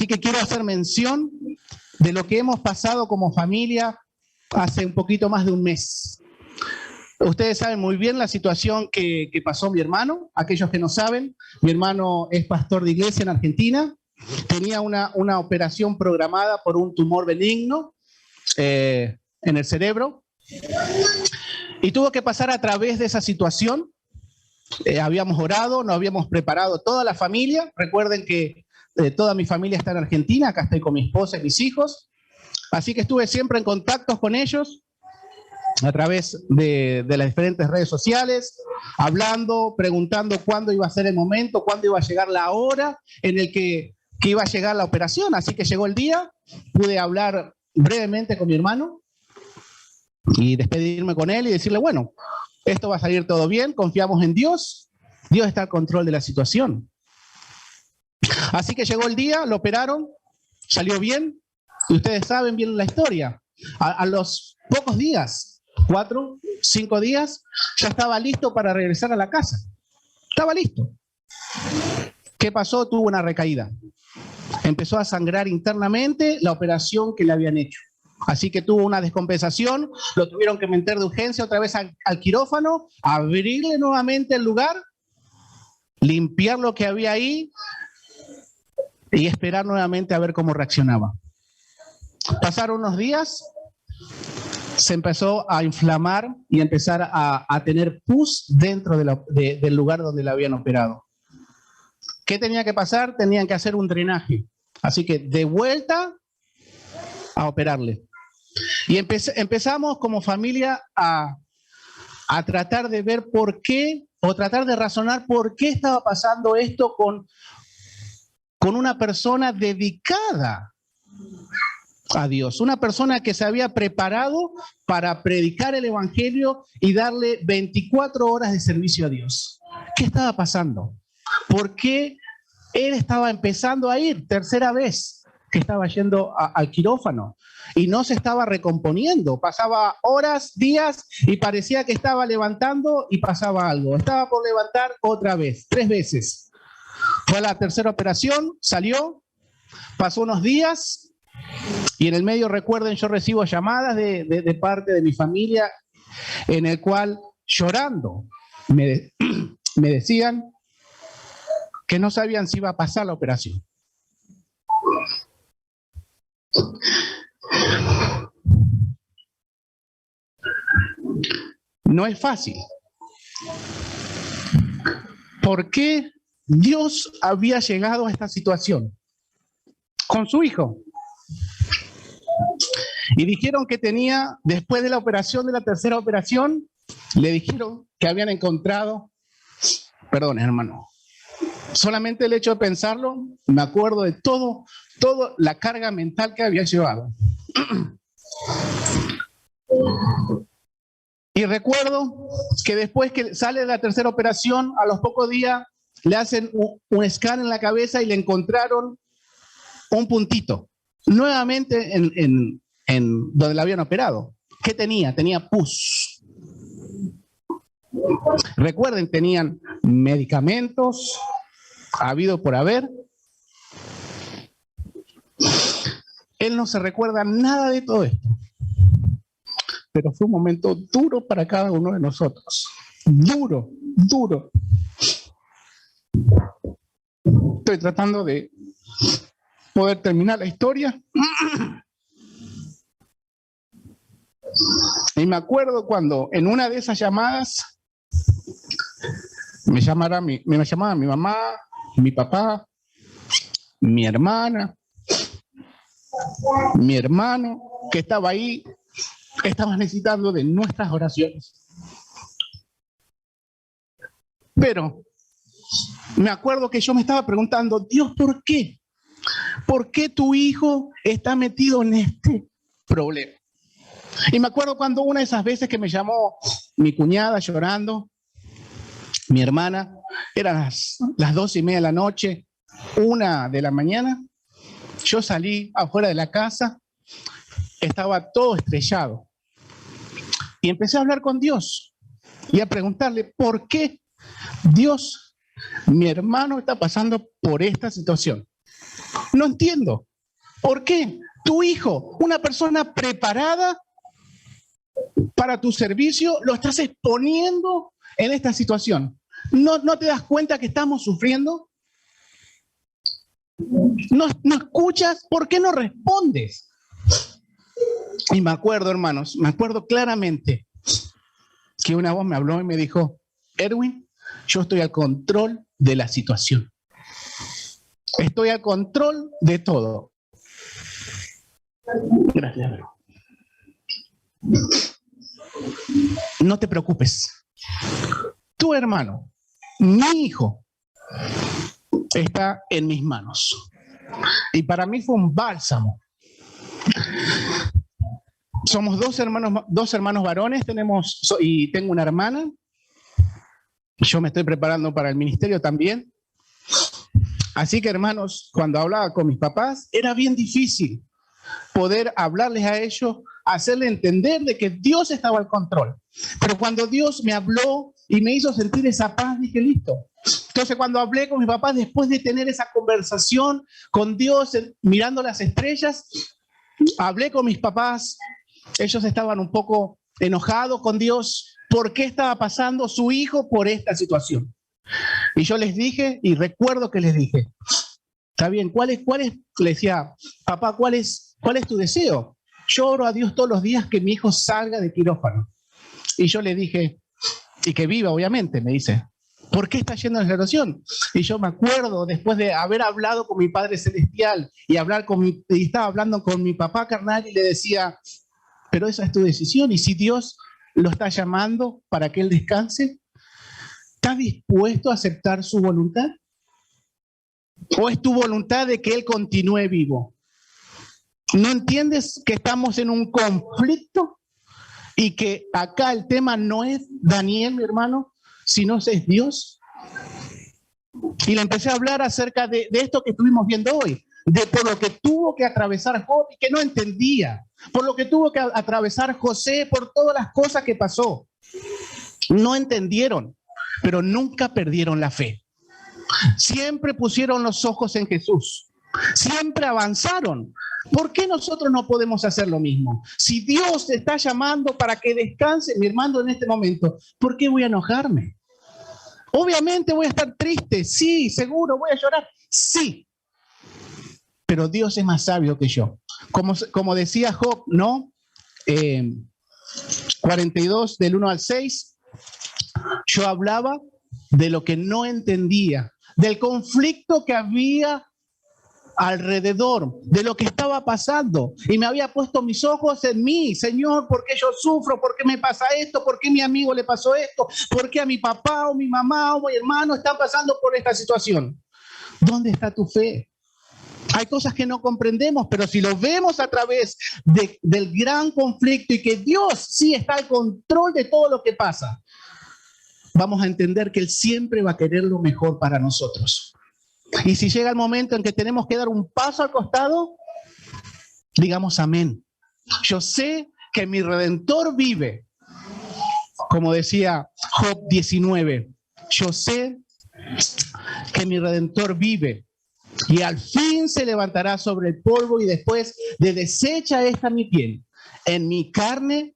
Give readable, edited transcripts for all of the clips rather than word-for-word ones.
Así que quiero hacer mención de lo que hemos pasado como familia hace un poquito más de un mes. Ustedes saben muy bien la situación que pasó mi hermano. Aquellos que no saben, mi hermano es pastor de iglesia en Argentina. Tenía una operación programada por un tumor benigno en el cerebro. Y tuvo que pasar a través de esa situación. Habíamos orado, nos habíamos preparado toda la familia. Recuerden que toda mi familia está en Argentina. Acá estoy con mi esposa y mis hijos. Así que estuve siempre en contacto con ellos a través de las diferentes redes sociales, hablando, preguntando cuándo iba a ser el momento, cuándo iba a llegar la hora en el que iba a llegar la operación. Así que llegó el día, pude hablar brevemente con mi hermano y despedirme con él y decirle, bueno, esto va a salir todo bien, confiamos en Dios, Dios está al control de la situación. Así que llegó el día, lo operaron, salió bien, y ustedes saben bien la historia. A los pocos días, 4, 5 días, ya estaba listo para regresar a la casa. Estaba listo. ¿Qué pasó? Tuvo una recaída. Empezó a sangrar internamente la operación que le habían hecho. Así que tuvo una descompensación, lo tuvieron que meter de urgencia otra vez al quirófano, abrirle nuevamente el lugar, limpiar lo que había ahí y esperar nuevamente a ver cómo reaccionaba. Pasaron unos días, se empezó a inflamar y empezar a tener pus dentro del lugar donde la habían operado. ¿Qué tenía que pasar? Tenían que hacer un drenaje. Así que de vuelta a operarle. Y empezamos como familia a tratar de ver por qué, o tratar de razonar por qué estaba pasando esto con una persona dedicada a Dios, una persona que se había preparado para predicar el evangelio y darle 24 horas de servicio a Dios. ¿Qué estaba pasando? ¿Por qué él estaba empezando a ir tercera vez que estaba yendo al quirófano y no se estaba recomponiendo? Pasaba horas, días y parecía que estaba levantando y pasaba algo. Estaba por levantar otra vez, 3 veces. Fue a la tercera operación, salió, pasó unos días y en el medio, recuerden, yo recibo llamadas de parte de mi familia en el cual llorando me decían que no sabían si iba a pasar la operación. No es fácil. ¿Por qué Dios había llegado a esta situación? Con su hijo. Y dijeron que tenía, después de la operación, de la tercera operación, le dijeron que habían encontrado, perdón, hermano, solamente el hecho de pensarlo, me acuerdo de toda la carga mental que había llevado. Y recuerdo que después que sale de la tercera operación, a los pocos días le hacen un escáner en la cabeza y le encontraron un puntito, nuevamente en donde la habían operado. ¿Qué tenía? Tenía pus. Recuerden, tenían medicamentos, habido por haber. Él no se recuerda nada de todo esto. Pero fue un momento duro para cada uno de nosotros. Duro, duro. Estoy tratando de poder terminar la historia. Y me acuerdo cuando en una de esas llamadas me llamaban mi mamá, mi papá, mi hermana, mi hermano, que estaba ahí, estaba necesitando de nuestras oraciones. Pero me acuerdo que yo me estaba preguntando, Dios, ¿por qué? ¿Por qué tu hijo está metido en este problema? Y me acuerdo cuando una de esas veces que me llamó mi cuñada llorando, mi hermana, eran las 12:30 de la noche, 1 de la mañana, yo salí afuera de la casa, estaba todo estrellado. Y empecé a hablar con Dios y a preguntarle, ¿por qué Dios, mi hermano está pasando por esta situación? No entiendo. ¿Por qué? Tu hijo, una persona preparada para tu servicio, lo estás exponiendo en esta situación. ¿No te das cuenta que estamos sufriendo? ¿No escuchas? ¿Por qué no respondes? Y me acuerdo, hermanos, me acuerdo claramente que una voz me habló y me dijo, Erwin, yo estoy al control de la situación. Estoy al control de todo. Gracias. No te preocupes. Tu hermano, mi hijo, está en mis manos. Y para mí fue un bálsamo. Somos dos hermanos varones, y tengo una hermana. Yo me estoy preparando para el ministerio también. Así que, hermanos, cuando hablaba con mis papás, era bien difícil poder hablarles a ellos, hacerles entender de que Dios estaba al control. Pero cuando Dios me habló y me hizo sentir esa paz, dije, listo. Entonces, cuando hablé con mis papás, después de tener esa conversación con Dios, mirando las estrellas, hablé con mis papás. Ellos estaban un poco enojados con Dios. ¿Por qué estaba pasando su hijo por esta situación? Y yo les dije, y recuerdo que les dije, está bien, ¿cuál es? Le decía, papá, ¿cuál es tu deseo? Yo oro a Dios todos los días que mi hijo salga de quirófano. Y yo le dije, y que viva, obviamente, me dice, ¿por qué está yendo en la oración? Y yo me acuerdo, después de haber hablado con mi Padre Celestial y estaba hablando con mi papá carnal y le decía, pero esa es tu decisión, y si Dios lo está llamando para que él descanse, ¿estás dispuesto a aceptar su voluntad? ¿O es tu voluntad de que él continúe vivo? ¿No entiendes que estamos en un conflicto? Y que acá el tema no es Daniel, mi hermano, sino es Dios. Y le empecé a hablar acerca de esto que estuvimos viendo hoy, de por lo que tuvo que atravesar Job y que no entendía, por lo que tuvo que atravesar José, por todas las cosas que pasó. No entendieron, pero nunca perdieron la fe. Siempre pusieron los ojos en Jesús. Siempre avanzaron. ¿Por qué nosotros no podemos hacer lo mismo? Si Dios te está llamando para que descanse, mi hermano, en este momento, ¿por qué voy a enojarme? Obviamente voy a estar triste, sí, seguro, voy a llorar, sí. Pero Dios es más sabio que yo. Como decía Job, ¿no? 42, del 1 al 6, yo hablaba de lo que no entendía, del conflicto que había alrededor, de lo que estaba pasando, y me había puesto mis ojos en mí. Señor, ¿por qué yo sufro? ¿Por qué me pasa esto? ¿Por qué a mi amigo le pasó esto? ¿Por qué a mi papá o mi mamá o mi hermano están pasando por esta situación? ¿Dónde está tu fe? Hay cosas que no comprendemos, pero si lo vemos a través del gran conflicto y que Dios sí está al control de todo lo que pasa, vamos a entender que Él siempre va a querer lo mejor para nosotros. Y si llega el momento en que tenemos que dar un paso al costado, digamos amén. Yo sé que mi Redentor vive. Como decía Job 19, yo sé que mi Redentor vive y al fin se levantará sobre el polvo y después de deshecha esta mi piel, en mi carne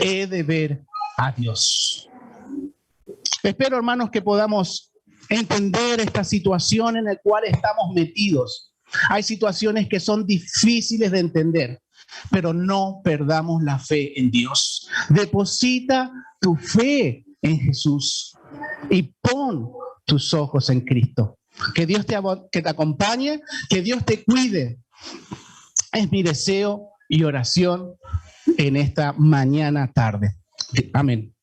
he de ver a Dios. Espero, hermanos, que podamos entender esta situación en la cual estamos metidos. Hay situaciones que son difíciles de entender, pero no perdamos la fe en Dios. Deposita tu fe en Jesús y pon tus ojos en Cristo. Que Dios te acompañe, que Dios te cuide. Es mi deseo y oración en esta mañana tarde. Amén.